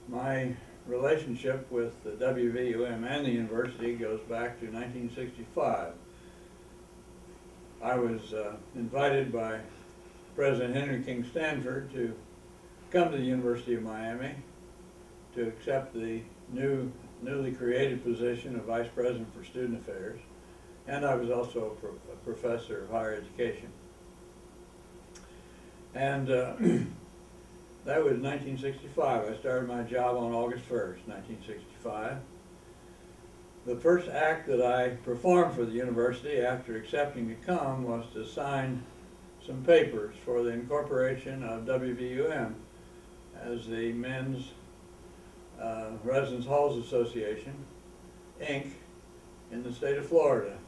My relationship with the WVUM and the university goes back to 1965. I was invited by President Henry King Stanford to come to the University of Miami to accept the newly created position of Vice President for Student Affairs, and I was also a professor of higher education. And that was 1965. I started my job on August 1st, 1965. The first act that I performed for the university after accepting to come was to sign some papers for the incorporation of WVUM as the Men's Residence Halls Association, Inc., in the state of Florida.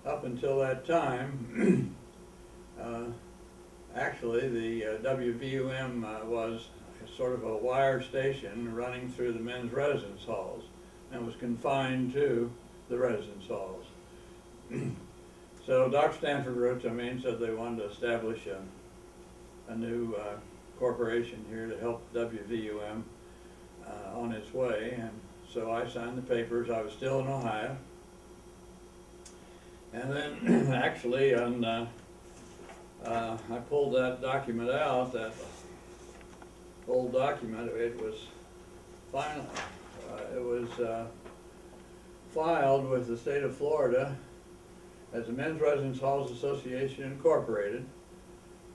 Up until that time, actually the WVUM was sort of a wire station running through the men's residence halls and was confined to the residence halls. So Dr. Stanford wrote to me and said they wanted to establish a new corporation here to help WVUM on its way, and so I signed the papers. I was still in Ohio, and then actually I pulled that document out, that old document. It was finally filed with the state of Florida as the Men's Residence Halls Association Incorporated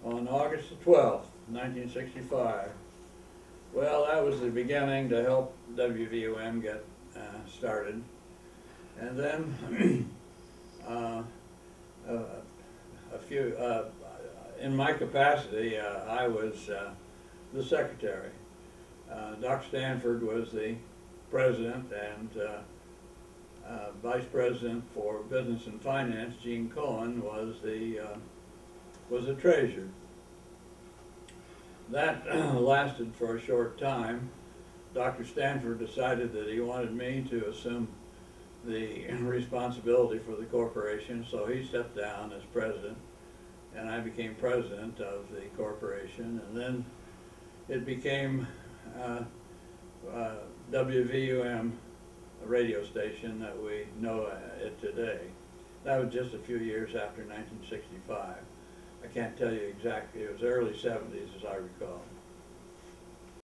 on August 12th, 1965. Well, that was the beginning to help WVUM get started. And then in my capacity, I was the secretary. Dr. Stanford was the president, and vice president for business and finance, Gene Cohen, was the treasurer. That lasted for a short time. Dr. Stanford decided that he wanted me to assume the responsibility for the corporation, so he stepped down as president, and I became president of the corporation, and then it became WVUM, a radio station that we know it today. That was just a few years after 1965. I can't tell you exactly. It was early 70s, as I recall.